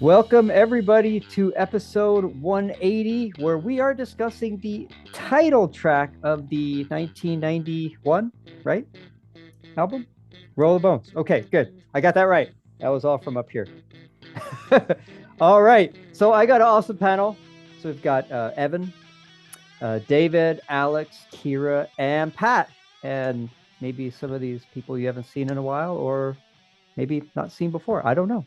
Welcome, everybody, to episode 180, where we are discussing the title track of the 1991, right? Album? Roll the Bones. Okay, good. I got that right. That was all from up here. All right. So I got an awesome panel. So we've got Evan, David, Alex, Kira, and Pat. And maybe some of these people you haven't seen in a while, or maybe not seen before. I don't know.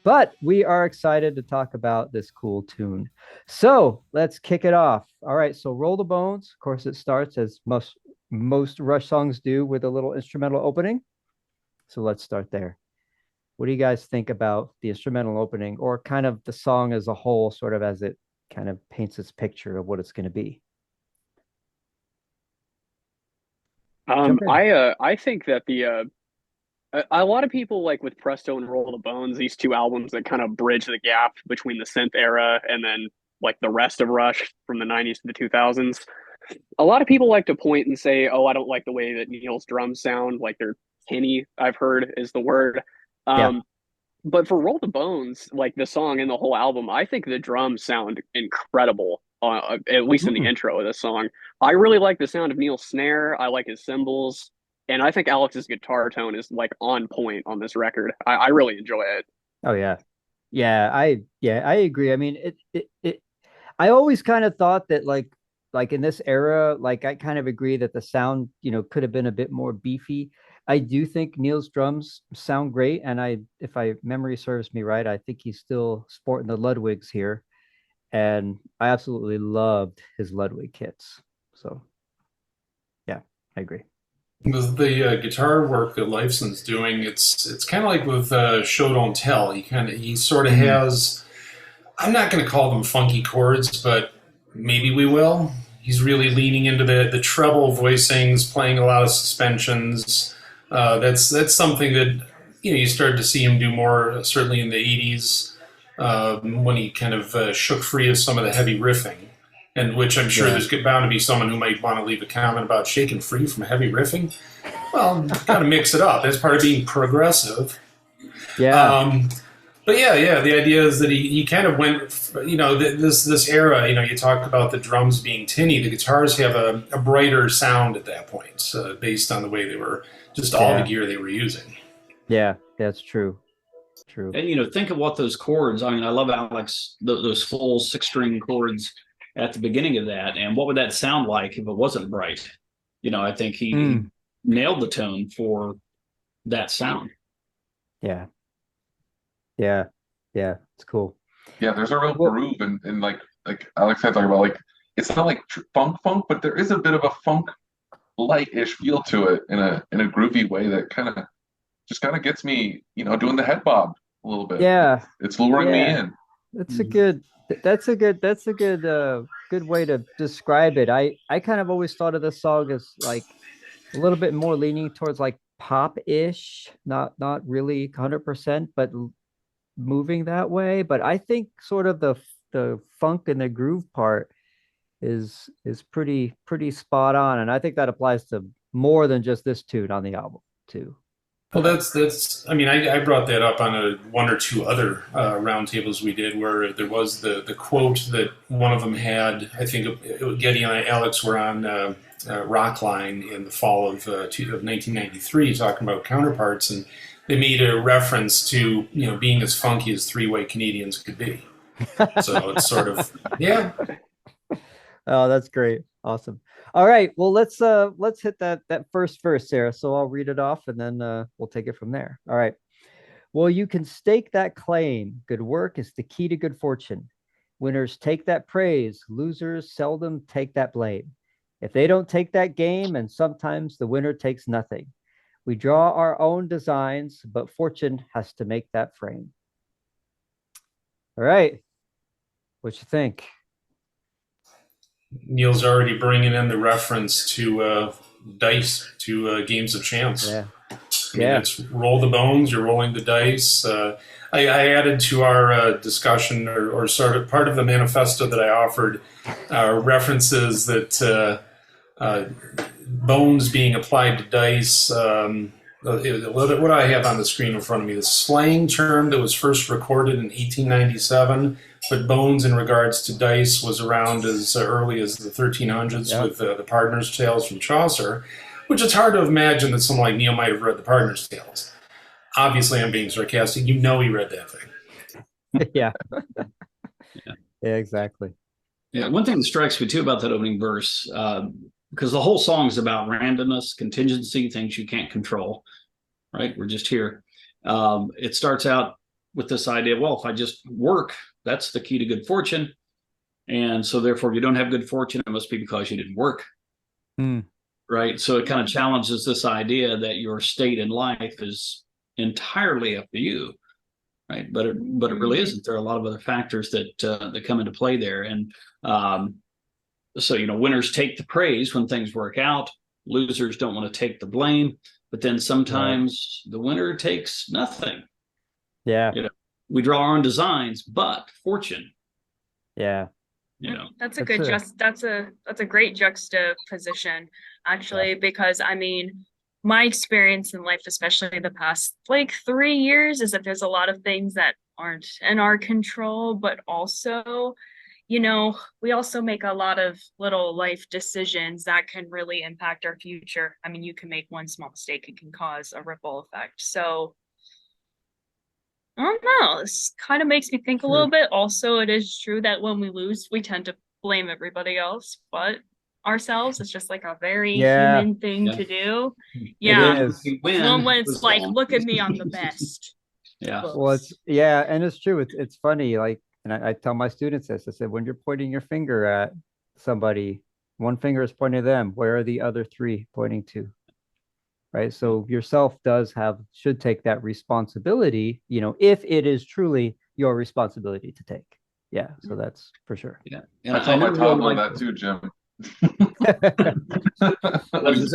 But we are excited to talk about this cool tune. So let's kick it off. All right, so Roll the Bones. Of course, it starts as most Rush songs do with a little instrumental opening. So let's start there. What do you guys think about the instrumental opening, or kind of the song as a whole, sort of as it kind of paints its picture of what it's going to be? Jump in. I think that a lot of people like with Presto and Roll the Bones, these two albums that kind of bridge the gap between the synth era and then like the rest of Rush from the 90s to the 2000s. A lot of people like to point and say, "Oh, I don't like the way that Neil's drums sound, like they're tinny." I've heard is the word. Yeah. Um, but for Roll the Bones, like the song and the whole album, I think the drums sound incredible. At least in the Mm. intro of this song, I really like the sound of Neil's snare. I like his cymbals, and I think Alex's guitar tone is like on point on this record. I really enjoy it. Oh yeah. Yeah, I agree. I mean, it I always kind of thought that like in this era, like I kind of agree that the sound, could have been a bit more beefy. I do think Neil's drums sound great, and if I memory serves me right, I think he's still sporting the Ludwigs here, and I absolutely loved his Ludwig kits. So yeah, I agree. The guitar work that Lifeson's doing, it's kind of like with Show Don't Tell. He sort of Mhm. has. I'm not going to call them funky chords, but maybe we will. He's really leaning into the treble voicings, playing a lot of suspensions. That's something that you started to see him do more, certainly in the '80s, when he kind of shook free of some of the heavy riffing, and which I'm sure Yeah, there's bound to be someone who might want to leave a comment about shaking free from heavy riffing. Well, got to mix it up. That's part of being progressive. yeah, Um, but yeah, the idea is that he kind of went, this era. You talk about the drums being tinny. The guitars have a brighter sound at that point, based on the way they were, just all the yeah, gear they were using. yeah. That's true. True. And think of what those chords. I mean, I love Alex those full six-string chords at the beginning of that, and what would that sound like if it wasn't bright? I think he Mm, nailed the tone for that sound. yeah, yeah, yeah. It's cool. Yeah, there's a real Well, groove and like Alex had talked about like it's not like funk, but there is a bit of a funk light-ish feel to it in a groovy way that kind of gets me, doing the head bob a little bit. yeah, It's luring me yeah. in. That's a good good way to describe it. I kind of always thought of this song as like a little bit more leaning towards like pop-ish, not really 100%, but moving that way. But I think sort of the funk and the groove part is pretty spot on, and I think that applies to more than just this tune on the album too. Well, that's. I mean, I brought that up on one or two other roundtables we did, where there was the quote that one of them had. I think Getty and Alex were on Rockline in the fall of 1993, talking about counterparts, and they made a reference to being as funky as three white Canadians could be. So it's sort of yeah. Oh, that's great. Awesome. All right. Well, let's hit that first verse, Sarah. So I'll read it off and then we'll take it from there. All right. Well, you can stake that claim. Good work is the key to good fortune. Winners take that praise. Losers seldom take that blame. If they don't take that game, and sometimes the winner takes nothing. We draw our own designs, but fortune has to make that frame. All right. What you think? Neil's already bringing in the reference to dice, to games of chance. Yeah. I mean, Yeah. it's roll the bones, you're rolling the dice. I added to our discussion, or sort of part of the manifesto that I offered, references that bones being applied to dice, what I have on the screen in front of me, the slang term that was first recorded in 1897, but bones in regards to dice was around as early as the 1300s with the Partners' Tales from Chaucer, which it's hard to imagine that someone like Neil might have read the Partners' Tales. Obviously, I'm being sarcastic. You know he read that thing. Yeah. Yeah, exactly. Yeah, one thing that strikes me too about that opening verse, because the whole song is about randomness, contingency, things you can't control, right? We're just here. It starts out with this idea, well, if I just work, that's the key to good fortune. And so therefore, if you don't have good fortune, it must be because you didn't work. Right? So it kind of challenges this idea that your state in life is entirely up to you. Right, but it really isn't. There are a lot of other factors that come into play there, and so winners take the praise when things work out. Losers don't want to take the blame, but then sometimes the winner takes nothing. Yeah, we draw our own designs, but fortune. Yeah, that's a good that's a great juxtaposition actually, because I mean, my experience in life, especially the past 3 years, is that there's a lot of things that aren't in our control, but also, we also make a lot of little life decisions that can really impact our future. I mean, you can make one small mistake, it can cause a ripple effect. So I don't know, this kind of makes me think a little bit. Also, it is true that when we lose, we tend to blame everybody else, but ourselves. It's just like a very human thing to do. Yeah. When it's like, look at me, I'm the best. Well, and it's true. It's funny. Like, and I tell my students this. I said, when you're pointing your finger at somebody, one finger is pointing at them. Where are the other three pointing to? Right. So yourself should take that responsibility, if it is truly your responsibility to take. Yeah. So that's for sure. Yeah. And I tell my toddler that too, Jim.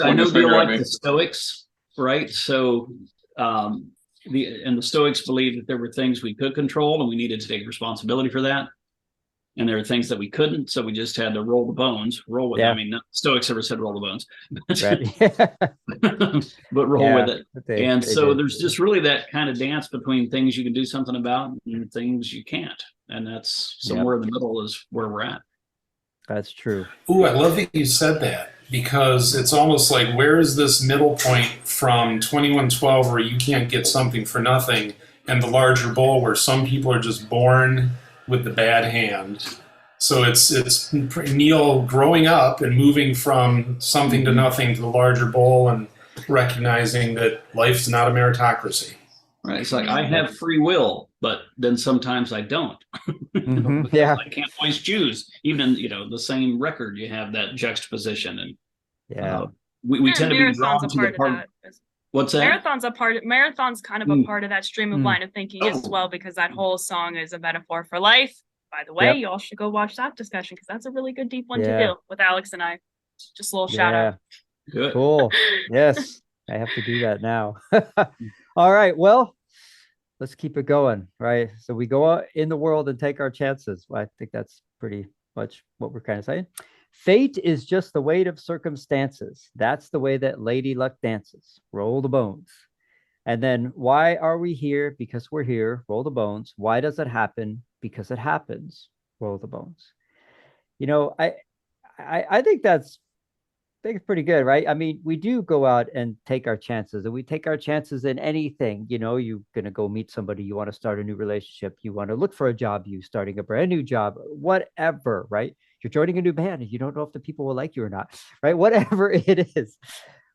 I know you like the Stoics, right? So the Stoics believed that there were things we could control and we needed to take responsibility for that. And there are things that we couldn't, so we just had to roll the bones, roll with it. I mean, no Stoics ever said roll the bones, but roll with it. And so there's just really that kind of dance between things you can do something about and things you can't. And that's somewhere in the middle is where we're at. That's true. Ooh, I love that you said that, because it's almost like, where is this middle point from 2112 where you can't get something for nothing, and the larger bowl where some people are just born with the bad hand. So it's Neil growing up and moving from something to nothing to the larger bowl, and recognizing that life's not a meritocracy. Right. It's like, I have free will, but then sometimes I don't. I can't always choose. Even in the same record, you have that juxtaposition, and we tend to be drawn to the part. What's that? Marathon's kind of a part of that stream of line of thinking as well, because that whole song is a metaphor for life. By the way, you all should go watch that discussion, because that's a really good deep one to do with Alex and I. Just a little shout out. Good. Cool. Yes, I have to do that now. All right. Well, let's keep it going. Right. So we go out in the world and take our chances. Well, I think that's pretty much what we're kind of saying. Fate is just the weight of circumstances. That's the way that Lady Luck dances. Roll the bones. And then, why are we here? Because we're here. Roll the bones. Why does it happen? Because it happens. Roll the bones. I think it's pretty good, right? I mean, we do go out and take our chances, and we take our chances in anything. You're going to go meet somebody, you want to start a new relationship, you want to look for a job, you starting a brand new job, whatever, right? You're joining a new band and you don't know if the people will like you or not, right? Whatever it is,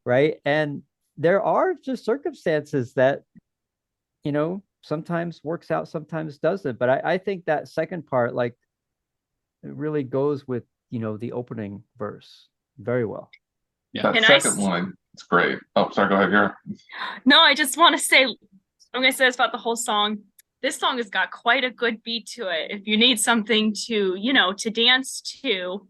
right? And there are just circumstances that, sometimes works out, sometimes doesn't. But I think that second part, like, it really goes with, the opening verse very well. Yeah, that second line, it's great. Oh, sorry, go ahead, Vera. No, I just want to say, I'm going to say this about the whole song. This song has got quite a good beat to it. If you need something to, to dance to.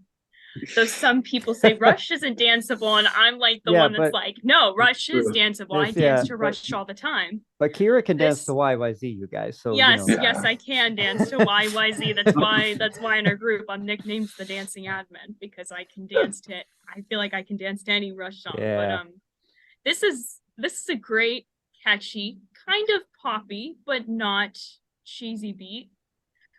So some people say Rush isn't danceable, and I'm like the one that's like, no, Rush is danceable. I dance to Rush all the time. But Kira can dance to YYZ, you guys. So yes, I can dance to YYZ. That's why in our group I'm nicknamed the dancing admin, because I can dance to. I feel like I can dance to any Rush song. But this is this is a great, catchy, kind of poppy, but not cheesy beat.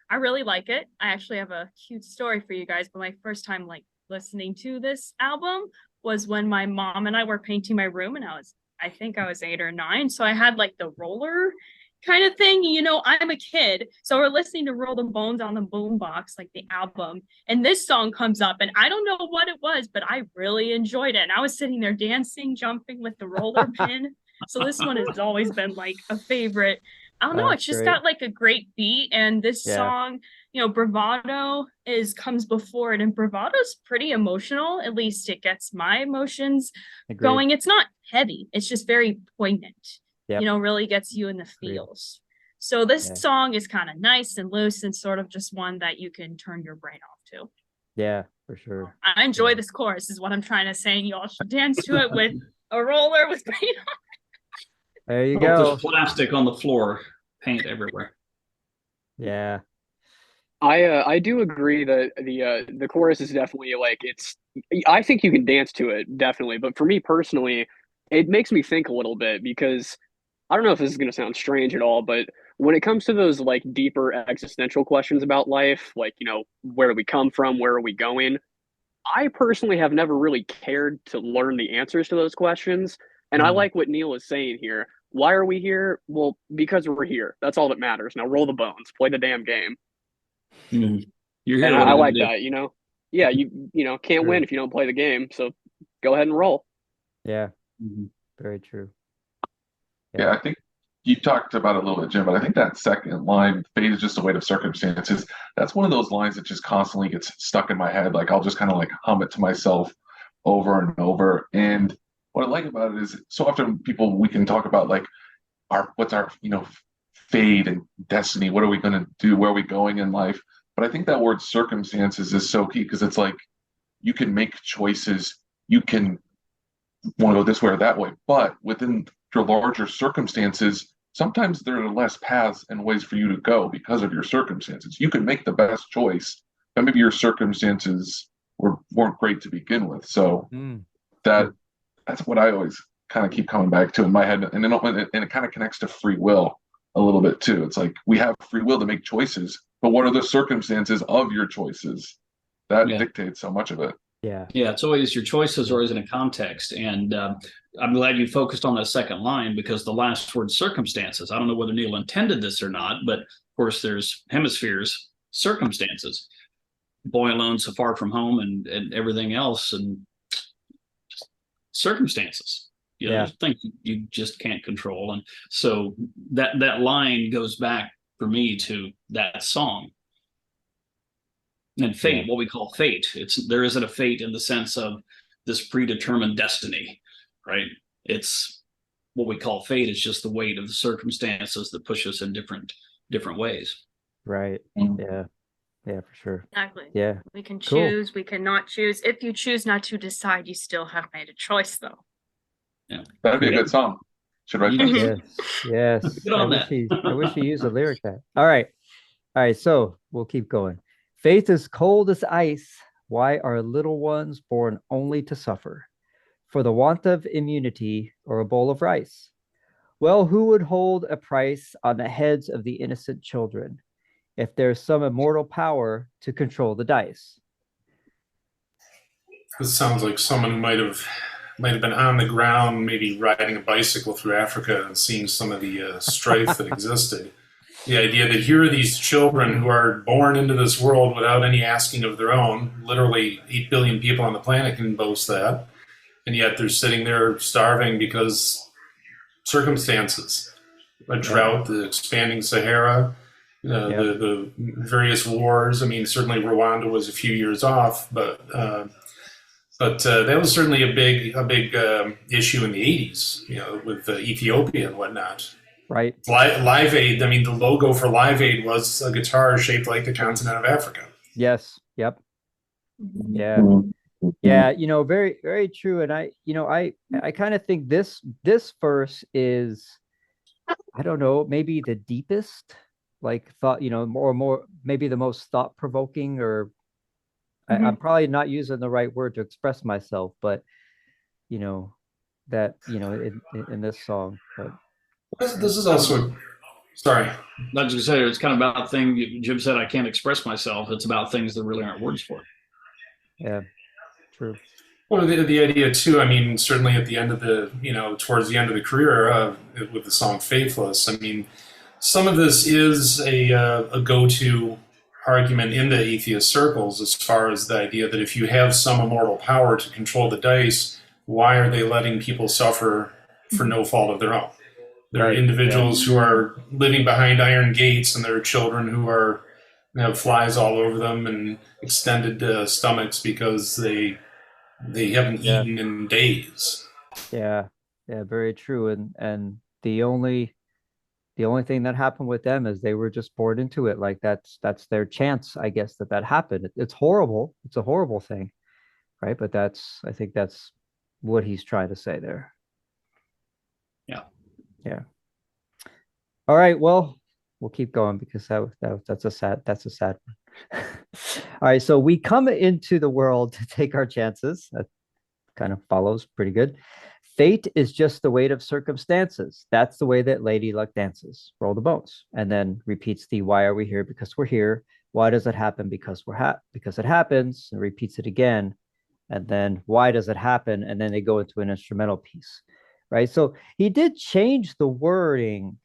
I really like it. I actually have a cute story for you guys, but my first time like listening to this album was when my mom and I were painting my room, and I think I was 8 or 9. So I had like the roller kind of thing. You know, I'm a kid. So we're listening to Roll the Bones on the boombox, like the album. And this song comes up, and I don't know what it was, but I really enjoyed it. And I was sitting there dancing, jumping with the roller pin. So this one has always been like a favorite. I don't know. It's just got like a great beat, and this song, you know, Bravado comes before it, and Bravado's pretty emotional. At least it gets my emotions going. It's not heavy. It's just very poignant. You know, really gets you in the feels. So this song is kind of nice and loose, and sort of just one that you can turn your brain off to. Yeah, for sure. I enjoy this chorus, is what I'm trying to say. And you all should dance to it with a roller with paint on. There you go. There's plastic on the floor, paint everywhere. Yeah. I do agree that the chorus is definitely like I think you can dance to it, definitely. But for me personally, it makes me think a little bit, because I don't know if this is going to sound strange at all, but when it comes to those like deeper existential questions about life, like, you know, where do we come from? Where are we going? I personally have never really cared to learn the answers to those questions. And I like what Neil is saying here. Why are we here? Well, because we're here. That's all that matters. Now roll the bones, play the damn game. You're here. And I like that, you know? Yeah, you know, can't win if you don't play the game. So go ahead and roll. Yeah. Very true. Yeah, I think you talked about it a little bit, Jim, but I think that second line, fate is just a weight of circumstances, that's one of those lines that just constantly gets stuck in my head. Like I'll just kind of like hum it to myself over and over. And what I like about it is so often we can talk about like what's our, you know, fate and destiny. What are we going to do? Where are we going in life? But I think that word circumstances is so key, because it's like you can make choices. You can want to go this way or that way, but within your larger circumstances, sometimes there are less paths and ways for you to go because of your circumstances. You can make the best choice, but maybe your circumstances weren't great to begin with. So that's what I always kind of keep coming back to in my head, and it kind of connects to free will a little bit too. It's like we have free will to make choices, but what are the circumstances of your choices? That dictates so much of it. Yeah, it's always your choices are always in a context. And I'm glad you focused on that second line, because the last word, circumstances, I don't know whether Neil intended this or not, but of course there's hemispheres, circumstances, boy alone so far from home, and everything else, and circumstances. You know, things you just can't control. And so that line goes back for me to that song. And fate, what we call fate, there isn't a fate in the sense of this predetermined destiny, right? It's what we call fate. It's just the weight of the circumstances that push us in different ways. Right. Yeah, for sure. Exactly. Yeah, we can choose, we cannot choose. If you choose not to decide, you still have made a choice, though. Yeah, that'd be a good song. Should write that. Yes. Get on I wish he used a lyric that. All right. So we'll keep going. Faith is cold as ice. Why are little ones born only to suffer? For the want of immunity or a bowl of rice? Well, who would hold a price on the heads of the innocent children if there's some immortal power to control the dice? This sounds like someone who might have been on the ground, maybe riding a bicycle through Africa and seeing some of the strife that existed. The idea that here are these children who are born into this world without any asking of their own. Literally 8 billion people on the planet can boast that. And yet they're sitting there starving because circumstances, a drought, the expanding Sahara, the various wars. I mean, certainly Rwanda was a few years off, but that was certainly a big issue in the 80s, you know, with Ethiopia and whatnot. Right. Live Aid, I mean, the logo for Live Aid was a guitar shaped like the continent of Africa. Yes. Yep. Yeah. Yeah, you know, very, very true. And I kind of think this verse is, I don't know, maybe the deepest, like thought, you know, more, maybe the most thought provoking, or I'm probably not using the right word to express myself, but, you know, that in this song. But this is also, sorry. I was just say it's kind of about the thing Jim said. I can't express myself. It's about things that really aren't words for. Yeah, true. Well, the idea too. I mean, certainly at the end of the, towards the end of the career with the song "Faithless." I mean, some of this is a go-to argument in the atheist circles as far as the idea that if you have some immortal power to control the dice, why are they letting people suffer for no fault of their own? There are individuals who are living behind iron gates, and there are children who have flies all over them and extended stomachs because they haven't eaten in days. Yeah, very true. And the only thing that happened with them is they were just born into it. Like that's their chance, I guess, that happened. It's horrible. It's a horrible thing, right? But I think that's what he's trying to say there. Yeah. All right. Well, we'll keep going because that's a sad one. All right. So we come into the world to take our chances. That kind of follows pretty good. Fate is just the weight of circumstances. That's the way that Lady Luck dances. Roll the bones. And then repeats the why are we here? Because we're here. Why does it happen? Because because it happens. And repeats it again. And then why does it happen? And then they go into an instrumental piece. Right. So he did change the wording,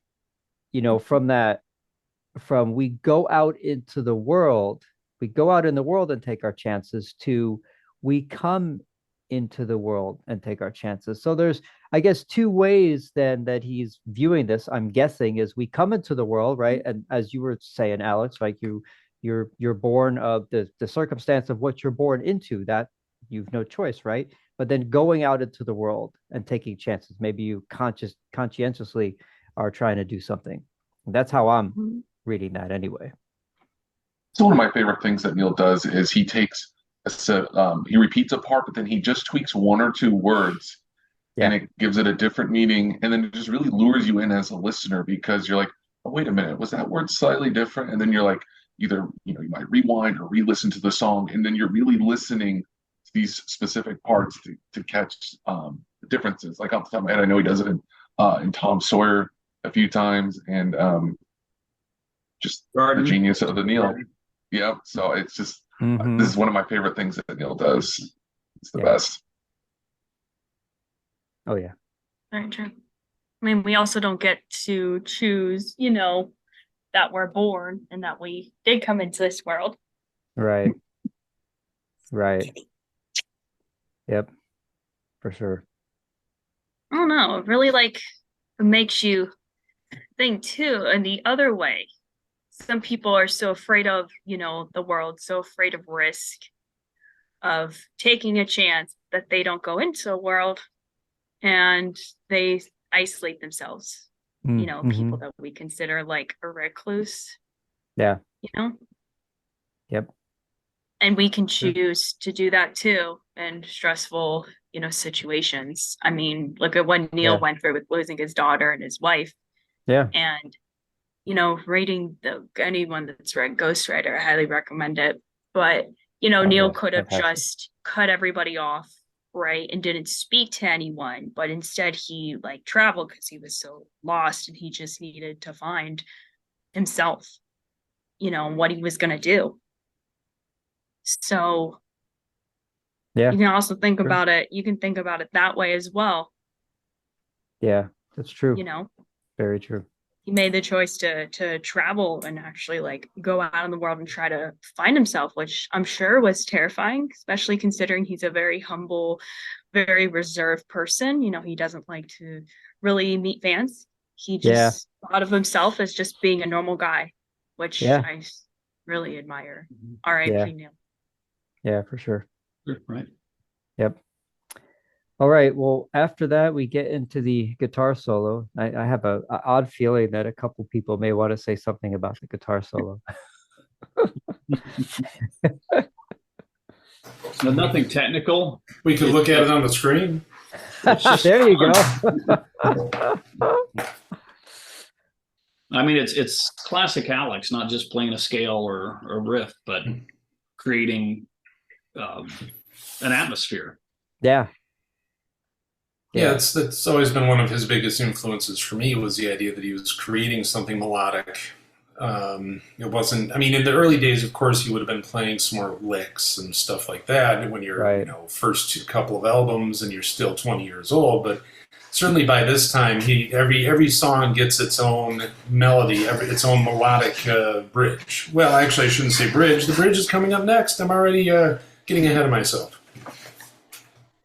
from we go out into the world, we go out in the world and take our chances, to we come into the world and take our chances. So there's, I guess, two ways then that he's viewing this. I'm guessing is we come into the world, right? And as you were saying, Alex, like you're born of the circumstance of what you're born into, that you've no choice, right? But then going out into the world and taking chances, maybe you conscientiously are trying to do something. That's how I'm reading that anyway. So one of my favorite things that Neil does is he takes he repeats a part, but then he just tweaks one or two words, and it gives it a different meaning, and then it just really lures you in as a listener because you're like, oh, wait a minute, was that word slightly different? And then you're like, either you might rewind or re-listen to the song, and then you're really listening to these specific parts to catch the differences. Like off the top of my head, I know he does it in Tom Sawyer a few times, and just the genius of the Neil. Yeah, so it's just this is one of my favorite things that Neil does. It's the best. Oh yeah, very true. I mean, we also don't get to choose, that we're born and that we did come into this world. Right. Yep, for sure. I don't know. It really it makes you think too in the other way. Some people are so afraid of, the world, so afraid of risk, of taking a chance that they don't go into a world and they isolate themselves. People that we consider like a recluse. Yeah. Yep. And we can choose to do that too in stressful, situations. I mean, look at what Neil went through with losing his daughter and his wife. Yeah. And reading anyone that's read Ghost Rider, I highly recommend it. But, Neil could have just cut everybody off, right? And didn't speak to anyone, but instead he traveled because he was so lost and he just needed to find himself, and what he was going to do. So you can also think about it. You can think about it that way as well. Yeah, that's true. Very true. He made the choice to travel and actually go out in the world and try to find himself, which I'm sure was terrifying, especially considering he's a very humble, very reserved person. He doesn't like to really meet fans. He just thought of himself as just being a normal guy, which I really admire. R.I.P. Neil. Yeah, for sure. Right. Yep. All right. Well, after that, we get into the guitar solo. I have a odd feeling that a couple people may want to say something about the guitar solo. No, nothing technical. We could look at it on the screen. There you go. I mean, it's classic Alex, not just playing a scale or a riff, but creating an atmosphere. Yeah. Yeah, that's always been one of his biggest influences for me was the idea that he was creating something melodic. It wasn't. I mean, in the early days, of course, he would have been playing some more licks and stuff like that when you're, Right. first couple of albums and you're still 20 years old. But certainly by this time, every song gets its own melody, its own melodic bridge. Well, actually, I shouldn't say bridge. The bridge is coming up next. I'm already getting ahead of myself.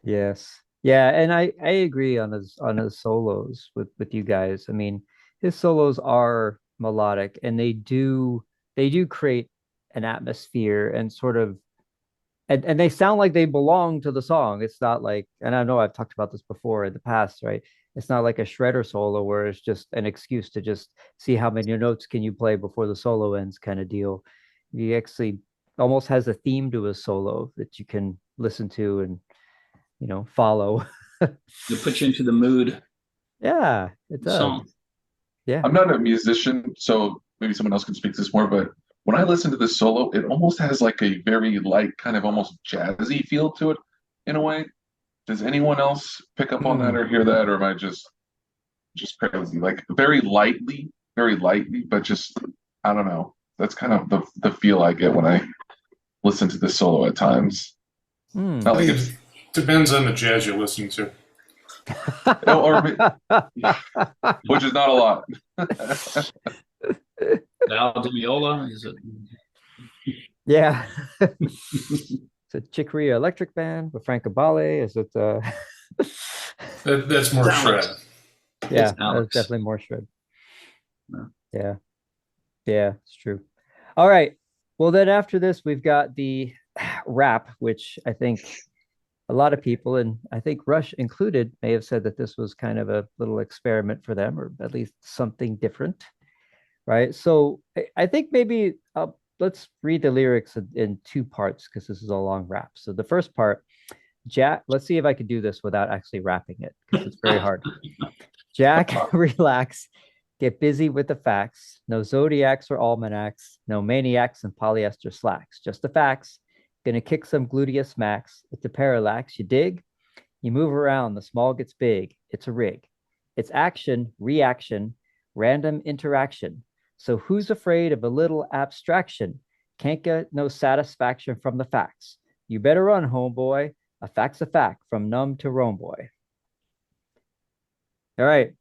Yes. Yeah, and I agree on his solos with you guys. I mean, his solos are melodic and they do create an atmosphere and sort of and they sound like they belong to the song. It's not like, and I know I've talked about this before in the past, right? It's not like a shredder solo where it's just an excuse to just see how many notes can you play before the solo ends kind of deal. He actually almost has a theme to his solo that you can listen to and follow. It puts you into the mood. Yeah, it does. Song. Yeah. I'm not a musician, so maybe someone else can speak to this more, but when I listen to this solo, it almost has like a very light, kind of almost jazzy feel to it in a way. Does anyone else pick up on that or hear that, or am I just crazy? Like very lightly, but just I don't know. That's kind of the feel I get when I listen to this solo at times. Not I like think it's it depends on the jazz you're listening to. or which is not a lot. Al Di Meola, is it? Yeah. It's a Chick Corea Electric Band with Frank Cabale. Is it That's more shred. Yeah, It's that's Alex. definitely more shred. Yeah. Yeah. Yeah, it's true. All right. Well, then after this, we've got the rap, which I think a lot of people, and I think Rush included, may have said that this was kind of a little experiment for them, or at least something different, right? So I think maybe let's read the lyrics in two parts because this is a long rap. So the first part, Jack, let's see if I could do this without actually rapping it because it's very hard. Jack, relax, get busy with the facts. No zodiacs or almanacs, no maniacs and polyester slacks, just the facts. Gonna kick some gluteus max. It's a parallax, you dig? You move around, the small gets big. It's a rig. It's action, reaction, random interaction. So who's afraid of a little abstraction? Can't get no satisfaction from the facts. You better run, homeboy. A fact's a fact, from numb to Rome boy. All right.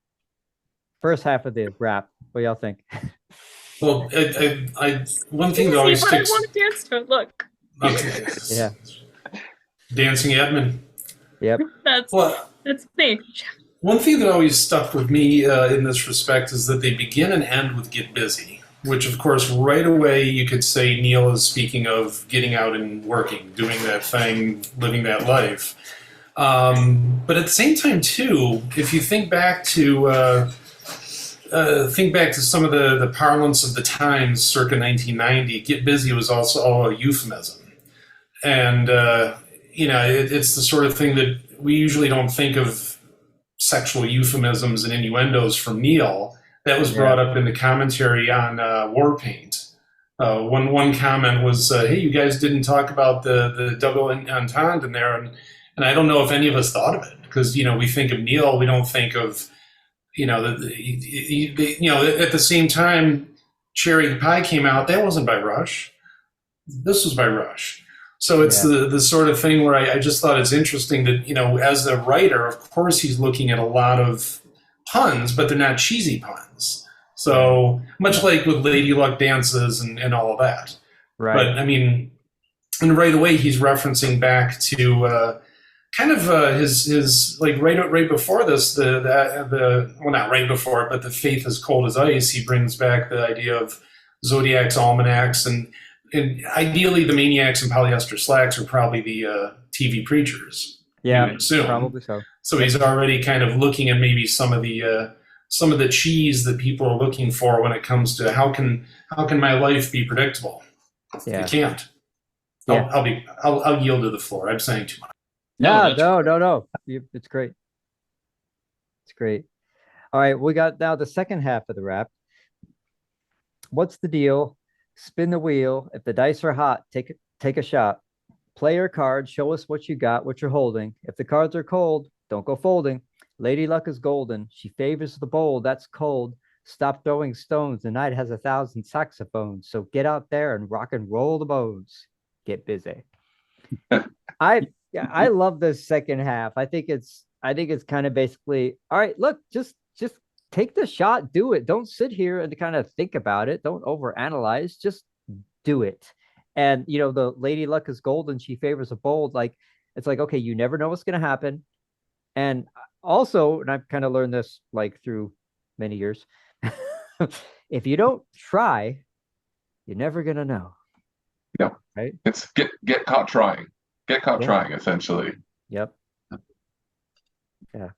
First half of the rap. What y'all think? Well, one thing that always sticks. I want to dance to it. Look. Okay. Yeah. Dancing Edmund. Yep. That's me. One thing that always stuck with me in this respect is that they begin and end with "Get Busy," which, of course, right away you could say Neil is speaking of getting out and working, doing that thing, living that life. But at the same time, too, if you think back to some of the parlance of the times, circa 1990, "Get Busy" was also a euphemism. And, it's the sort of thing that we usually don't think of sexual euphemisms and innuendos from Neil. That was brought up in the commentary on War Paint. One comment was, hey, you guys didn't talk about the double entendre in there. And I don't know if any of us thought of it because, we think of Neil, we don't think of, at the same time Cherry Pie came out, that wasn't by Rush. This was by Rush. So it's the sort of thing where I just thought it's interesting that, as a writer, of course, he's looking at a lot of puns, but they're not cheesy puns. So much like with Lady Luck Dances and all of that. Right. But, I mean, and right away he's referencing back to kind of his like right before this, well, not right before it, but the Faith is Cold as Ice, he brings back the idea of zodiacs, almanacs, and ideally, the maniacs and polyester slacks are probably the TV preachers. Yeah, assume. Probably so. So he's already kind of looking at maybe some of the cheese that people are looking for when it comes to how can my life be predictable? Yeah. It can't. Yeah. I'll yield to the floor. I'm saying too much. No. It's great. It's great. All right, we got now the second half of the rap. What's the deal? Spin the wheel. If the dice are hot, take a shot. Play your card. Show us what you got, what you're holding. If the cards are cold, don't go folding. Lady Luck is golden. She favors the bold. That's cold. Stop throwing stones. The night has 1,000 saxophones. So get out there and rock and roll the bones. Get busy. I love this second half. I think it's kind of basically, all right, look, just take the shot, do it. Don't sit here and kind of think about it. Don't overanalyze. Just do it. And the Lady Luck is golden. She favors a bold. Like, it's like, okay, you never know what's gonna happen. And also, and I've kind of learned this like through many years, if you don't try, you're never gonna know. Yeah. Right. It's get caught trying. Get caught trying, essentially. Yep. Yeah.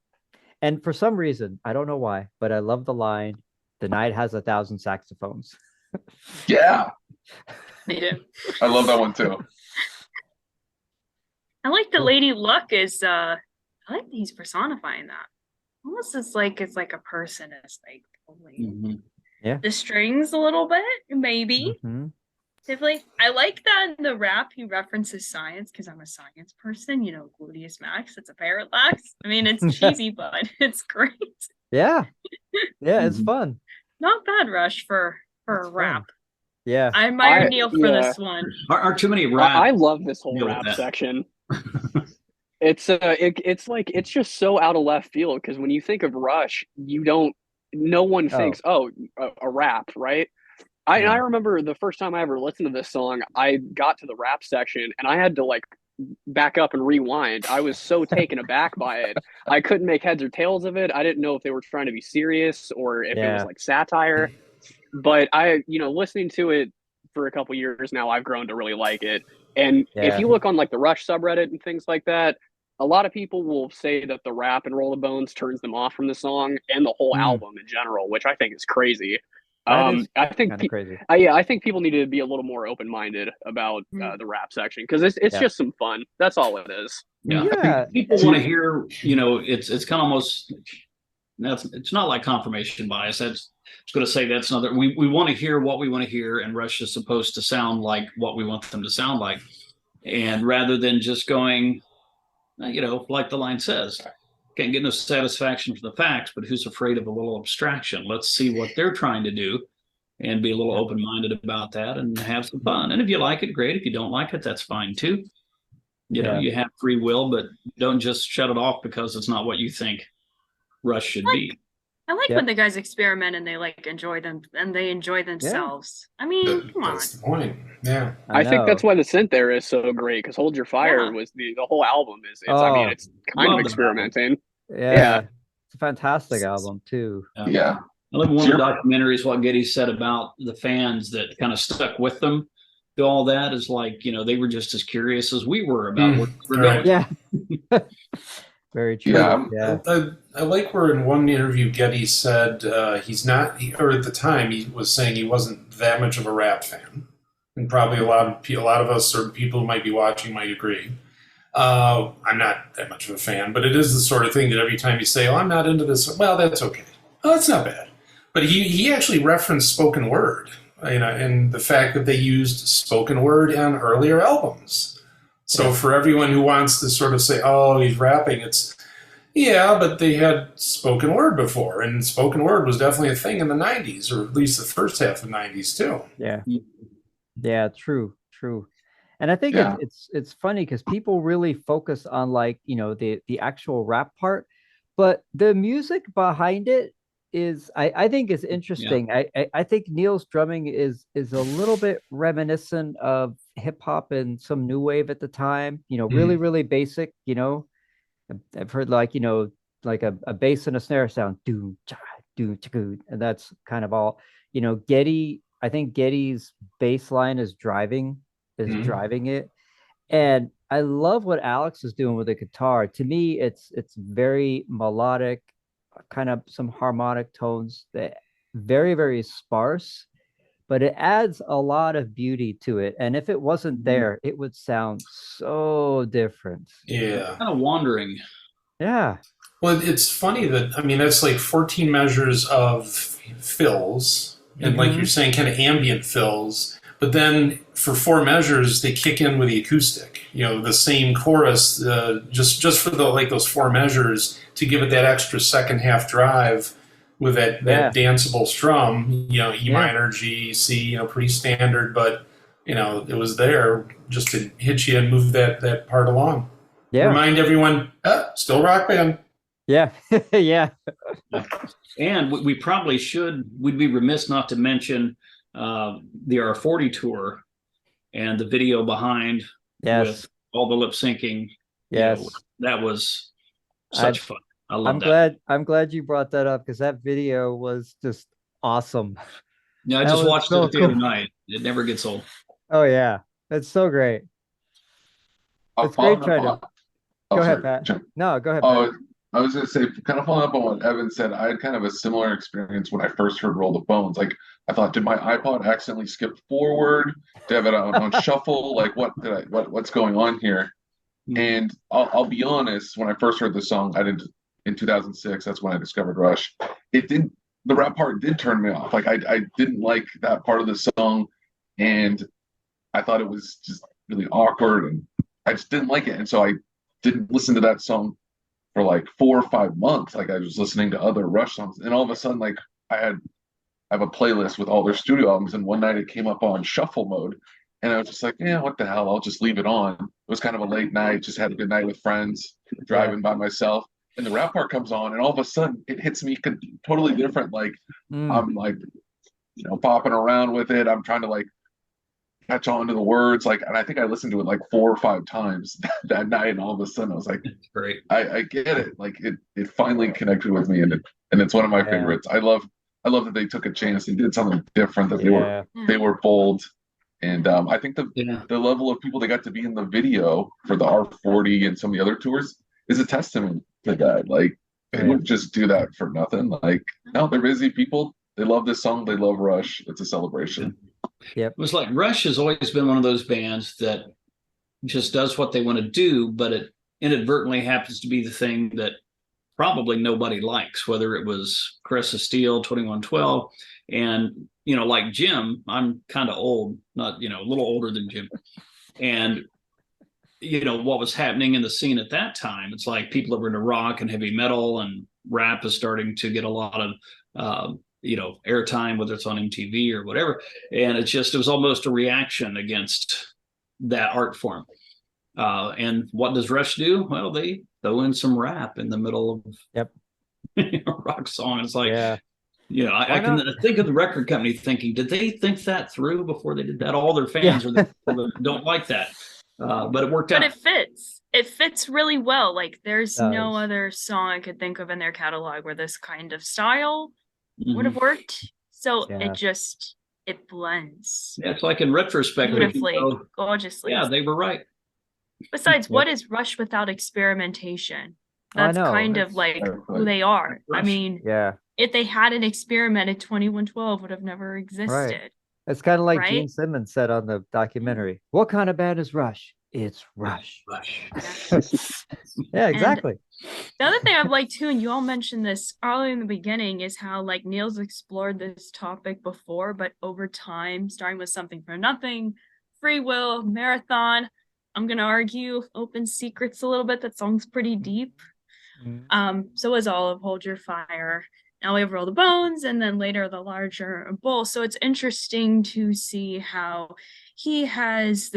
And for some reason, I don't know why, but I love the line, "The night has 1,000 saxophones." Yeah. Me too. I love that one too. I like the Lady Luck is I like that he's personifying that. Almost it's like a person is like pulling the strings a little bit, maybe. Definitely. I like that in the rap he references science because I'm a science person, gluteus max, it's a parallax. I mean, it's cheesy, but it's great. Yeah. Yeah, it's fun. Not bad, Rush, for a rap. Yeah. I admire Neil for this one. Aren't too many rap. I love this whole rap section. It's it's just so out of left field because when you think of Rush, no one thinks, a rap, right? I remember the first time I ever listened to this song, I got to the rap section and I had to like back up and rewind. I was so taken aback by it. I couldn't make heads or tails of it. I didn't know if they were trying to be serious or if it was like satire. But listening to it for a couple years now, I've grown to really like it. And if you look on like the Rush subreddit and things like that, a lot of people will say that the rap and Roll the Bones turns them off from the song and the whole album in general, which I think is crazy. I think crazy. I think people need to be a little more open-minded about the rap section because it's just some fun. That's all it is. Yeah. People want to hear, it's kind of almost it's not like confirmation bias. I was going to say that's another. We want to hear what we want to hear, and Rush is supposed to sound like what we want them to sound like, and rather than just going, like the line says. Can't get no satisfaction from the facts, but who's afraid of a little abstraction? Let's see what they're trying to do and be a little open-minded about that and have some fun. And if you like it, great. If you don't like it, that's fine too. You have free will, but don't just shut it off because it's not what you think Rush should be. I like when the guys experiment and they enjoy them and they enjoy themselves. I mean, come on. That's the point. Yeah. I think that's why the synth there is so great because Hold Your Fire was the whole album is it's kind of experimenting. Yeah. It's a fantastic album too. Yeah. I love one of the documentaries what Getty said about the fans that kind of stuck with them through all that is they were just as curious as we were about what we're going. Yeah. Very true. Yeah. I like where in one interview Getty said he's not, or at the time he was saying he wasn't that much of a rap fan, and probably a lot of us or people who might be watching might agree. I'm not that much of a fan, but it is the sort of thing that every time you say, "Oh, I'm not into this," well, that's okay. Oh, that's not bad. But he actually referenced spoken word, and the fact that they used spoken word on earlier albums. So for everyone who wants to sort of say, "Oh, he's rapping," but they had spoken word before, and spoken word was definitely a thing in the 90s, or at least the first half of the 90s too. Yeah, true. And I think it's funny because people really focus on the actual rap part, but the music behind it is I think is interesting. I think Neil's drumming is a little bit reminiscent of hip hop and some new wave at the time. Really, really basic. I've heard like a bass and a snare sound, do cha do cha, and that's kind of all. Getty. I think Getty's bass line is driving it, and I love what Alex is doing with the guitar. To me, it's very melodic, kind of some harmonic tones that very, very sparse, but it adds a lot of beauty to it. And if it wasn't there, it would sound so different. Yeah. Kind of wandering. Yeah. Well, it's funny that, that's like 14 measures of fills, and like you're saying, kind of ambient fills, But then for four measures, they kick in with the acoustic. The same chorus, just for those four measures to give it that extra second half drive with that danceable strum. E minor, G, C. Pretty standard, but it was there just to hit you and move that part along. Yeah. Remind everyone, still rock band. Yeah. Yeah. And we probably we'd be remiss not to mention the R40 tour and the video behind with all the lip syncing. Yes. That was such fun. I love I'm glad you brought that up, because that video was just awesome. Yeah, I just watched it the other night. It never gets old. Oh yeah. It's so great. It's great trying to go ahead, Pat. No, go ahead, Pat. I was going to say, kind of following up on what Evan said, I had kind of a similar experience when I first heard Roll the Bones. Like, I thought, did my iPod accidentally skip forward? Did I have it on shuffle? Like, what's going on here? And I'll be honest, when I first heard the song, in 2006, that's when I discovered Rush. The rap part did turn me off. Like, I didn't like that part of the song, and I thought it was just really awkward, and I just didn't like it. And so I didn't listen to that song for like 4 or 5 months. Like, I was listening to other Rush songs, and all of a sudden, like, I have a playlist with all their studio albums, and one night it came up on shuffle mode, and I was just like, yeah, what the hell, I'll just leave it on. It was kind of a late night, just had a good night with friends, driving by myself, and the rap part comes on, and all of a sudden it hits me totally different. Like, I'm like, popping around with it, I'm trying to like catch on to the words, like, and I think I listened to it like 4 or 5 times that night, and all of a sudden I was like, great, I get it. Like, it finally connected with me, and it's one of my favorites. I love that they took a chance, they did something different, that they were bold, and I think the level of people that got to be in the video for the R40 and some of the other tours is a testament to that. Like, they wouldn't just do that for nothing. Like, no, they're busy people. They love this song. They love Rush. It's a celebration. Yep. It was like Rush has always been one of those bands that just does what they want to do, but it inadvertently happens to be the thing that probably nobody likes, whether it was Caressa Steel, 2112, and like Jim, I'm kind of old, not a little older than Jim, and what was happening in the scene at that time, it's like people that were into rock and heavy metal, and rap is starting to get a lot of airtime, whether it's on MTV or whatever. And it was almost a reaction against that art form. And what does Rush do? Well, they throw in some rap in the middle of a rock song. It's like, I can think of the record company thinking, did they think that through before they did that? All their fans don't like that. But it worked out. But it fits really well. Like, there's no other song I could think of in their catalog where this kind of style would have worked. So it blends. Yeah, it's like, in retrospect, beautifully, gorgeously. Yeah, they were right. Besides, what is Rush without experimentation? That's kind of like who they are. Rush. I mean, if they hadn't experimented, 2112 would have never existed. Right. It's kind of like Gene Simmons said on the documentary. What kind of band is Rush? It's Rush. Yeah, exactly. And the other thing I've liked too, and you all mentioned this early in the beginning, is how like Neil's explored this topic before, but over time, starting with Something for Nothing, Free Will, Marathon, I'm gonna argue Open Secrets a little bit. That song's pretty deep. So is all of Hold Your Fire. Now we have Roll the Bones, and then later the larger Bull. So it's interesting to see how he has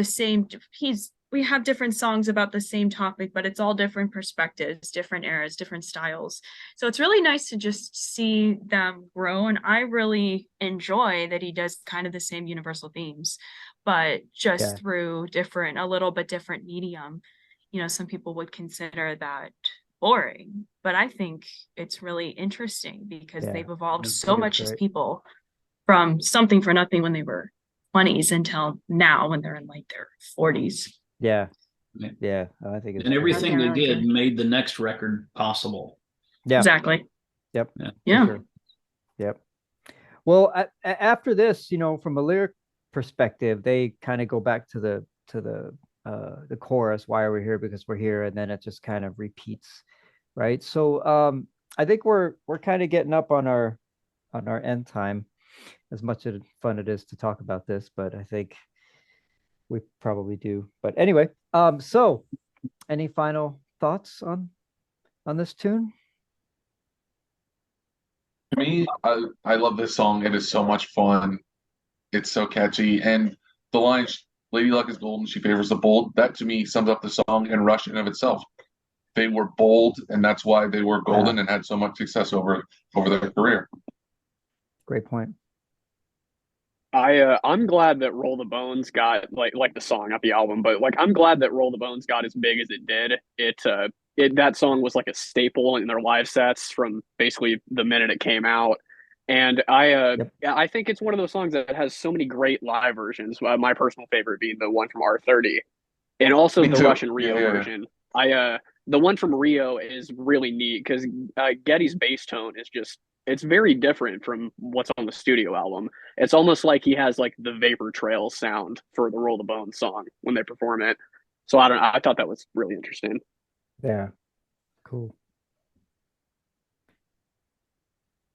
we have different songs about the same topic, but it's all different perspectives, different eras, different styles. So it's really nice to just see them grow. And I really enjoy that he does kind of the same universal themes, but just through a little bit different medium. Some people would consider that boring, but I think it's really interesting because they've evolved so much as people from Something for Nothing when they were 20s until now when they're in like their 40s. Yeah. I think and everything they did made the next record possible. Yeah, exactly. Yep. Yeah. Sure. Yep. Well, after this, from a lyric perspective, they kind of go back to the chorus. Why are we here? Because we're here, and then it just kind of repeats, right? So I think we're kind of getting up on our end time, as much as fun it is to talk about this, but I think we probably do. But anyway, so any final thoughts on this tune? To me, I love this song. It is so much fun. It's so catchy. And the line, Lady Luck is golden, she favors the bold, that to me sums up the song and Rush in of itself. They were bold, and that's why they were golden and had so much success over their career. Great point. I'm glad that Roll the Bones got like the song, not the album, but like I'm glad that Roll the Bones got as big as it did. That song was like a staple in their live sets from basically the minute it came out. And I think it's one of those songs that has so many great live versions. My personal favorite being the one from R30, and also the Russian Rio version. The one from Rio is really neat because Geddy's bass tone is it's very different from what's on the studio album. It's almost like he has like the Vapor Trail sound for the Roll the Bones song when they perform it. So I thought that was really interesting. Yeah, cool.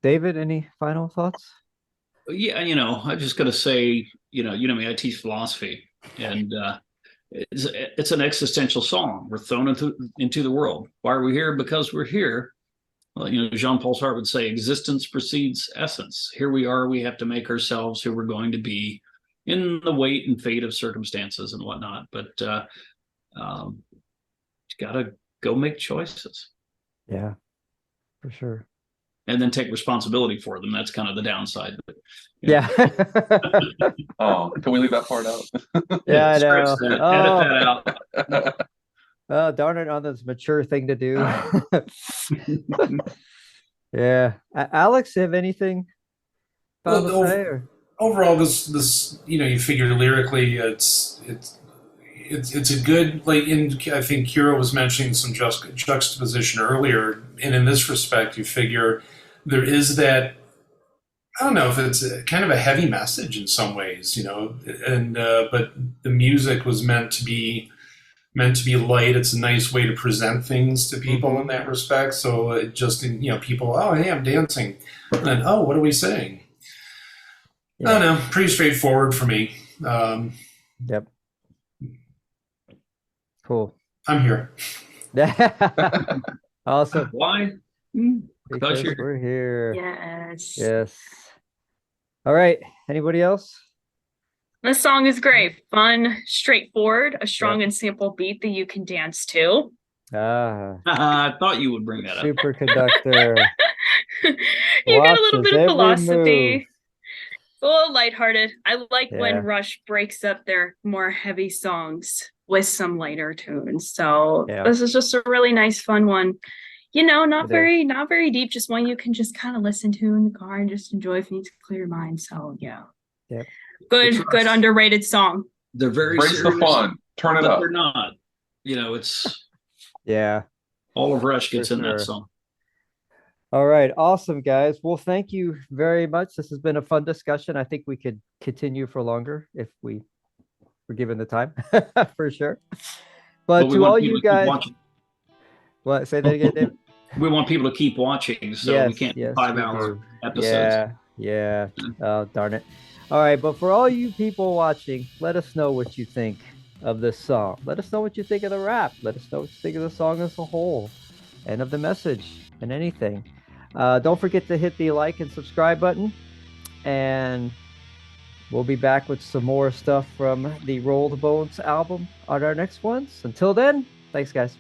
David, any final thoughts? Yeah, I'm just going to say, me, I teach philosophy, and it's an existential song. We're thrown into the world. Why are we here? Because we're here. Well, Jean-Paul Sartre would say, existence precedes essence. Here we are. We have to make ourselves who we're going to be in the weight and fate of circumstances and whatnot. But you got to go make choices. Yeah, for sure. And then take responsibility for them. That's kind of the downside. But, yeah. Oh, can we leave that part out? Yeah, I know. Edit that out. Oh, darn it, on this mature thing to do. Yeah. Alex, you have anything to say? Or? Overall, this you figure lyrically, it's a good, I think Kira was mentioning some juxtaposition earlier, and in this respect, you figure there is that, I don't know if it's kind of a heavy message in some ways, and but the music was meant to be light. It's a nice way to present things to people in that respect. So it just, people, oh, hey, I'm dancing. And then, oh, what are we saying? Yeah. I don't know. Pretty straightforward for me. Yep. Cool. I'm here. Awesome. Why? Because we're here. Yes. Yes. All right. Anybody else? This song is great. Fun, straightforward, a strong and simple beat that you can dance to. I thought you would bring that up. Superconductor. You get a little bit of philosophy. It's a little lighthearted. I like when Rush breaks up their more heavy songs with some lighter tunes. So this is just a really nice, fun one. Not very deep, just one you can just kind of listen to in the car and just enjoy if you need to clear your mind. So yeah. Good underrated song. They're very serious. Embrace the fun. Turn it up. They're not. It's all of Rush gets in that song. All right, awesome, guys. Well, thank you very much. This has been a fun discussion. I think we could continue for longer if we were given the time, for sure. But to all you guys, what? Say that again, David. We want people to keep watching, so we can't do 5-hour episodes. Yeah. Oh, darn it. All right, but for all you people watching, let us know what you think of this song. Let us know what you think of the rap. Let us know what you think of the song as a whole and of the message and anything. Don't forget to hit the like and subscribe button, and we'll be back with some more stuff from the Roll the Bones album on our next ones. Until then, thanks, guys.